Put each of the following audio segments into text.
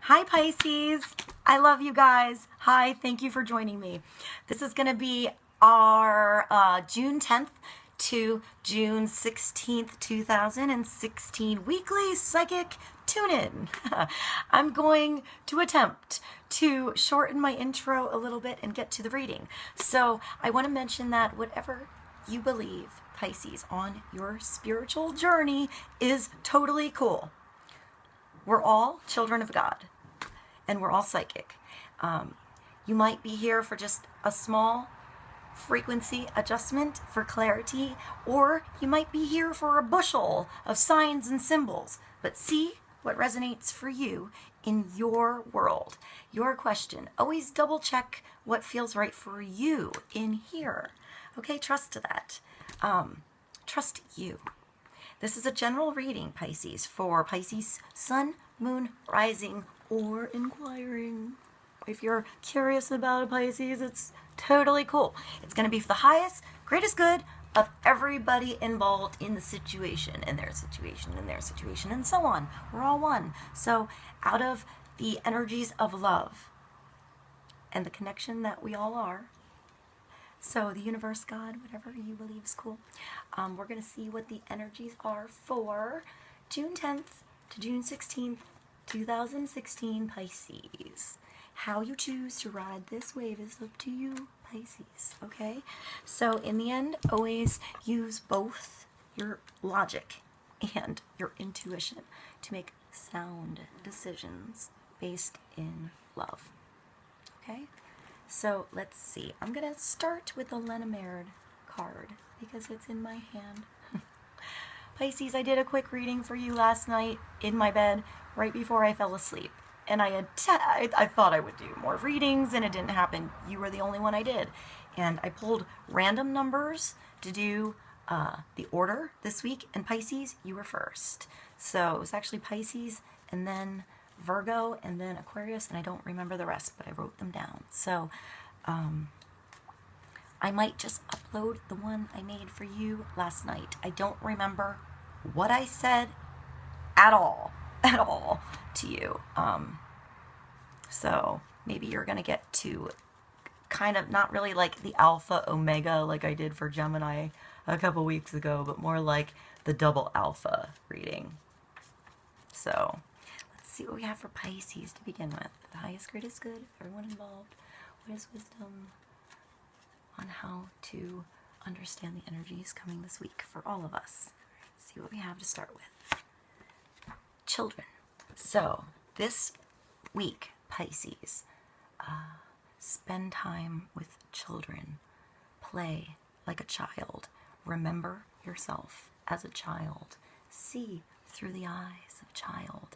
Hi Pisces, I love you guys. Hi, thank you for joining me. This is going to be our June 10th to June 16th, 2016 weekly psychic tune-in. I'm going to attempt to shorten my intro a little bit and get to the reading. So I want to mention that whatever you believe, Pisces, on your spiritual journey is totally cool. We're all children of God, and we're all psychic. You might be here for just a small frequency adjustment for clarity, or you might be here for a bushel of signs and symbols. But see what resonates for you in your world. Your question. Always double check what feels right for you in here. Okay, trust to that. Trust you. This is a general reading, Pisces, for Pisces sun, moon, rising, or inquiring. If you're curious about a Pisces, it's totally cool. It's going to be for the highest, greatest good of everybody involved in the situation, and their situation, and their situation, and so on. We're all one. So out of the energies of love and the connection that we all are, so the universe, God, whatever you believe is cool, we're going to see what the energies are for June 10th to June 16th, 2016 Pisces. How you choose to ride this wave is up to you, Pisces, okay? So in the end, always use both your logic and your intuition to make sound decisions based in love, okay? So let's see. I'm going to start with the Lenormand card because it's in my hand. Pisces, I did a quick reading for you last night in my bed right before I fell asleep. And I thought I would do more readings, and it didn't happen. You were the only one I did. And I pulled random numbers to do the order this week. And Pisces, you were first. So it was actually Pisces, and then Virgo, and then Aquarius, and I don't remember the rest, but I wrote them down. So I might just upload the one I made for you last night. I don't remember what I said at all to you. So maybe you're going to get to kind of not really like the alpha omega like I did for Gemini a couple weeks ago, but more like the double alpha reading. So let's see what we have for Pisces to begin with. The highest, greatest good, everyone involved. What is wisdom on how to understand the energies coming this week for all of us? Let's see what we have to start with. Children. So this week, Pisces, spend time with children. Play like a child. Remember yourself as a child. See through the eyes of a child.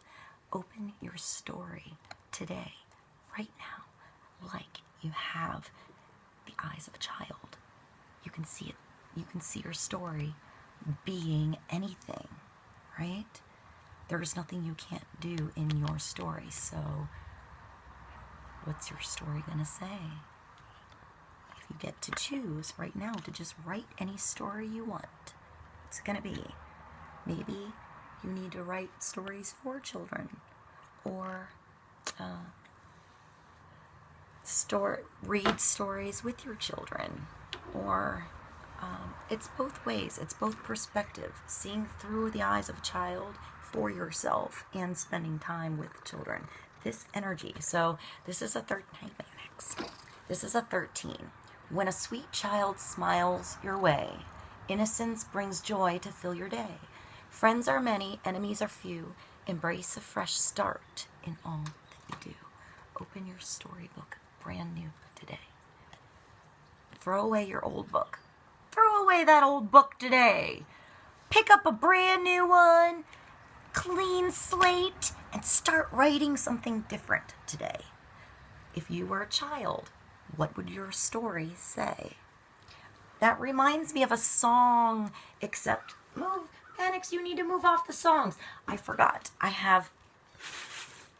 Open your story today, right now, like you have the eyes of a child. You can see it. You can see your story being anything, right? There's nothing you can't do in your story. So what's your story going to say? If you get to choose right now to just write any story you want, what's it going to be? Maybe you need to write stories for children, or read stories with your children, or it's both ways. It's both perspective, seeing through the eyes of a child for yourself and spending time with children. This energy. So this is a 13. This is a 13. When a sweet child smiles your way, innocence brings joy to fill your day. Friends are many, enemies are few. Embrace a fresh start in all that you do. Open your storybook, brand new today. Throw away your old book. Throw away that old book today. Pick up a brand new one, clean slate, and start writing something different today. If you were a child, what would your story say? That reminds me of a song, except Panics, you need to move off the songs. I forgot. I have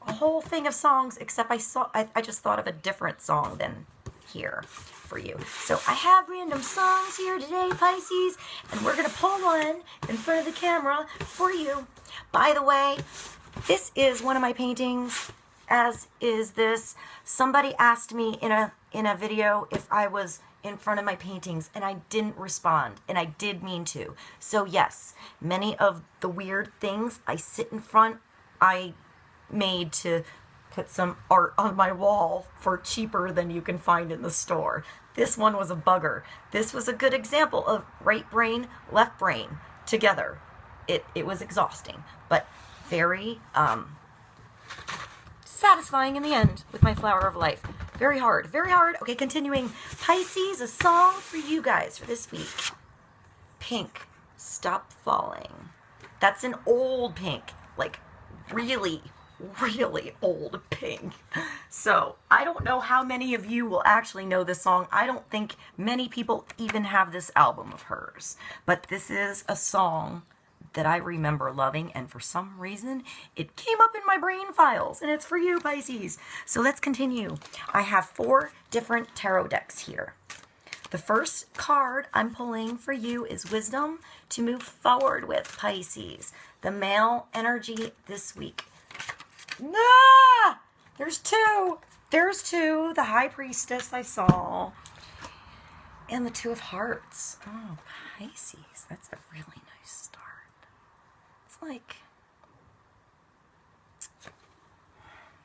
a whole thing of songs, except I just thought of a different song than here for you. So I have random songs here today, Pisces, and we're going to pull one in front of the camera for you. By the way, this is one of my paintings as is this. Somebody asked me in a video if I was in front of my paintings, and I didn't respond, and I did mean to. So yes, many of the weird things I sit in front, I made to put some art on my wall for cheaper than you can find in the store. This one was a bugger. This was a good example of right brain, left brain together. It was exhausting, but very satisfying in the end with my flower of life. Very hard, very hard. Okay, continuing. Pisces, a song for you guys for this week. Pink, Stop Falling. That's an old Pink, like really, really old Pink. So I don't know how many of you will actually know this song. I don't think many people even have this album of hers, but this is a song that I remember loving, and for some reason it came up in my brain files, and it's for you, Pisces. So let's continue. I have 4 different tarot decks here. The first card I'm pulling for you is Wisdom to move forward with, Pisces. The male energy this week. Nah! There's 2. There's 2. The High Priestess I saw. And the 2 of Hearts. Oh, Pisces. That's a really nice start. It's like,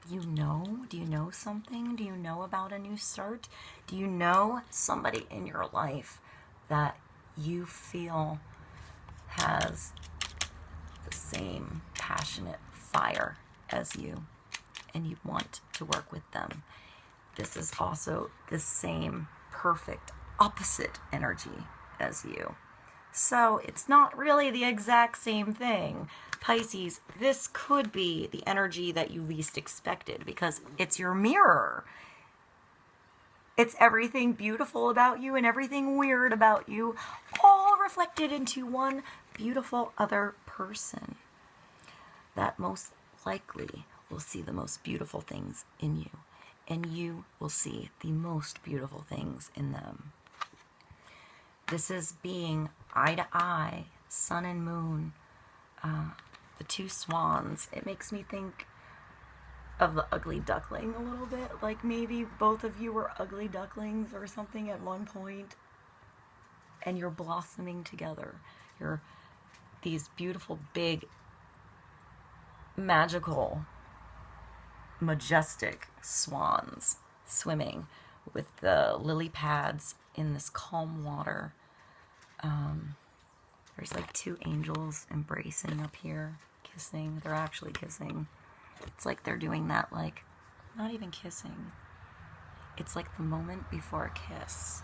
do you know something? Do you know about a new start? Do you know somebody in your life that you feel has the same passionate fire as you, and you want to work with them? This is also the same perfect opposite energy as you. So it's not really the exact same thing. Pisces, this could be the energy that you least expected because it's your mirror. It's everything beautiful about you and everything weird about you, all reflected into one beautiful other person that most likely will see the most beautiful things in you, and you will see the most beautiful things in them. This is being eye to eye, sun and moon, the 2 swans. It makes me think of the ugly duckling a little bit. Like maybe both of you were ugly ducklings or something at one point, and you're blossoming together. You're these beautiful, big, magical, majestic swans swimming with the lily pads in this calm water. There's like 2 angels embracing up here, kissing. They're actually kissing. It's like they're doing that, like, not even kissing. It's like the moment before a kiss.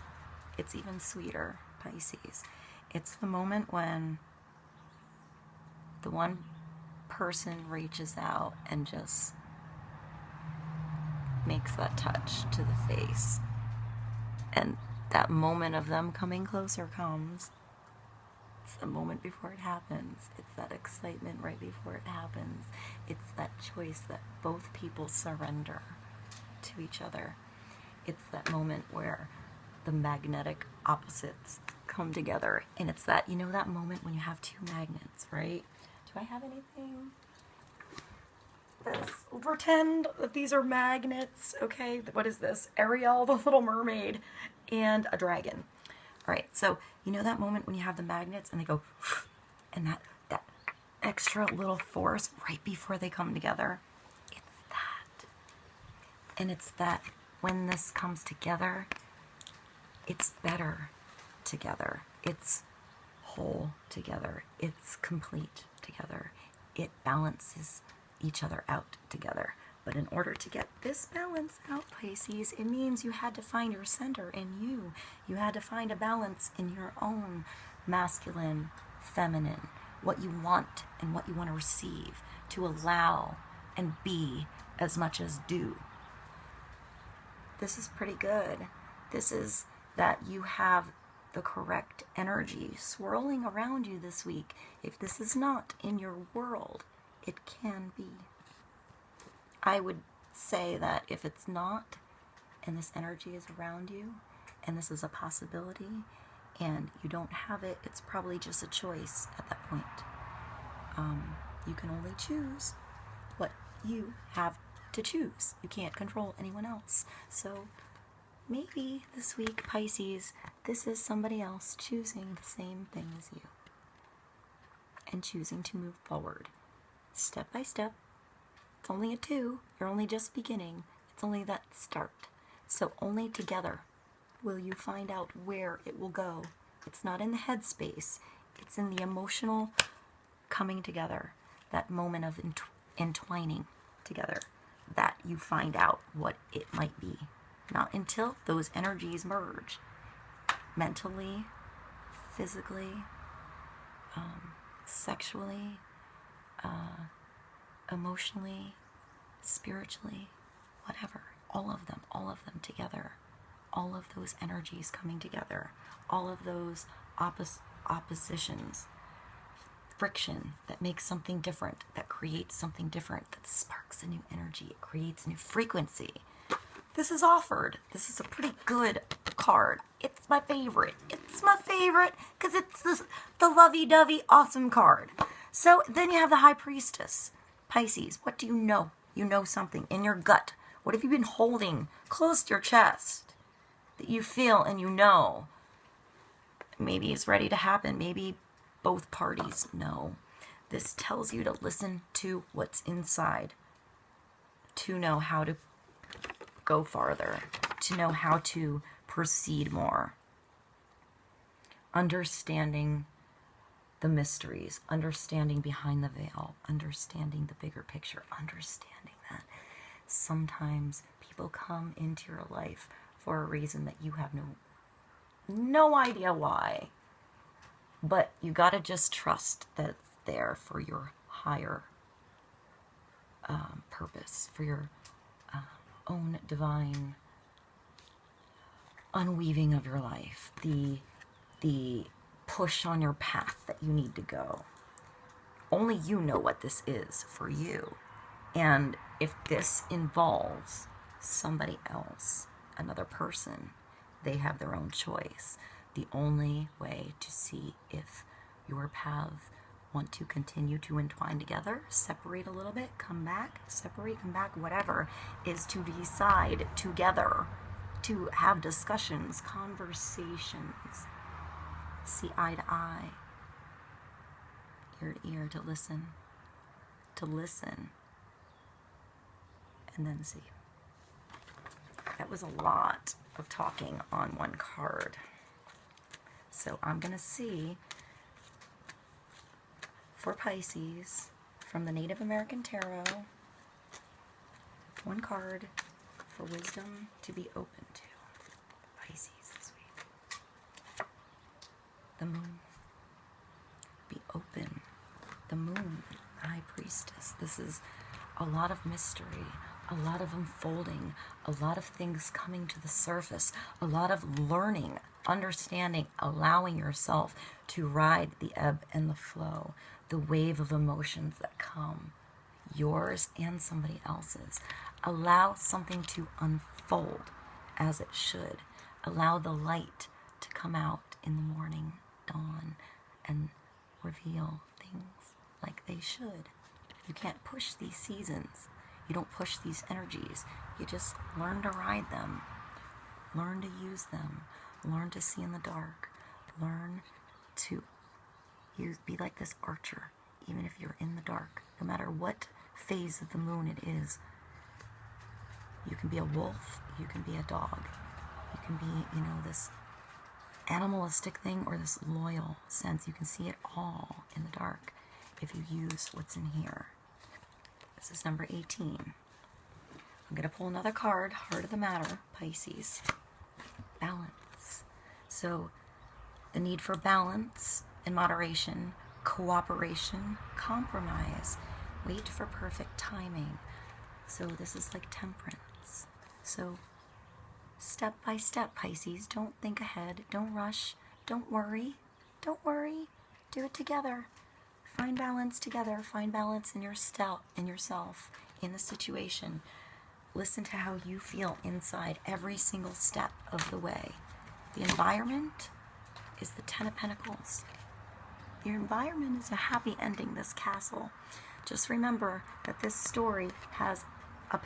It's even sweeter, Pisces. It's the moment when the one person reaches out and just makes that touch to the face. And that moment of them coming closer comes. It's the moment before it happens. It's that excitement right before it happens. It's that choice that both people surrender to each other. It's that moment where the magnetic opposites come together. And it's that, you know, that moment when you have 2 magnets, right? Do I have anything? This. Pretend that these are magnets, okay? What is this? Ariel, the Little Mermaid, and a dragon. All right, so you know that moment when you have the magnets and they go, and that extra little force right before they come together? It's that. And it's that when this comes together, it's better together. It's whole together. It's complete together. It balances each other out together. But in order to get this balance out, Pisces, it means you had to find your center in you. You had to find a balance in your own masculine, feminine, what you want and what you want to receive, to allow and be as much as do. This is pretty good. This is that you have the correct energy swirling around you this week. If this is not in your world, it can be. I would say that if it's not, and this energy is around you, and this is a possibility, and you don't have it, it's probably just a choice at that point. You can only choose what you have to choose. You can't control anyone else. So maybe this week, Pisces, this is somebody else choosing the same thing as you and choosing to move forward step by step. It's only a 2. You're only just beginning. It's only that start. So only together will you find out where it will go. It's not in the head space. It's in the emotional coming together, that moment of entwining together, that you find out what it might be. Not until those energies merge, mentally, physically, sexually, emotionally, spiritually, whatever. All of them together. All of those energies coming together. All of those oppositions, friction that makes something different, that creates something different, that sparks a new energy, it creates a new frequency. This is offered. This is a pretty good card. It's my favorite. It's my favorite because it's the lovey-dovey awesome card. So then you have the High Priestess. Pisces, what do you know? You know something in your gut. What have you been holding close to your chest that you feel and you know? Maybe it's ready to happen. Maybe both parties know. This tells you to listen to what's inside, to know how to go farther, to know how to proceed more. Understanding the mysteries, understanding behind the veil, understanding the bigger picture, understanding that sometimes people come into your life for a reason that you have no idea why. But you gotta just trust that it's there for your higher purpose, for your own divine unweaving of your life, the push on your path that you need to go. Only you know what this is for you. And if this involves somebody else, another person, they have their own choice. The only way to see if your paths want to continue to entwine together, separate a little bit, come back, separate, come back, whatever, is to decide together, to have discussions, conversations, see eye to eye, ear to ear, to listen, and then see. That was a lot of talking on one card. So I'm going to see for Pisces from the Native American Tarot, one card for wisdom to be open to. Pisces this week. The moon. Be open. The moon, the High Priestess. This is a lot of mystery, a lot of unfolding, a lot of things coming to the surface, a lot of learning, understanding, allowing yourself to ride the ebb and the flow, the wave of emotions that come, yours and somebody else's. Allow something to unfold as it should. Allow the light to come out in the morning, dawn, and reveal things like they should. You can't push these seasons. You don't push these energies. You just learn to ride them. Learn to use them. Learn to see in the dark. Learn to be like this archer, even if you're in the dark. No matter what phase of the moon it is. You can be a wolf. You can be a dog. You can be, this animalistic thing or this loyal sense. You can see it all in the dark if you use what's in here. This is number 18. I'm going to pull another card, Heart of the Matter, Pisces. Balance. So the need for balance and moderation, cooperation, compromise, wait for perfect timing. So this is like temperance. So step by step, Pisces. Don't think ahead. Don't rush. Don't worry. Don't worry. Do it together. Find balance together. Find balance in yourself, in the situation. Listen to how you feel inside every single step of the way. The environment is the Ten of Pentacles. Your environment is a happy ending, this castle. Just remember that this story has a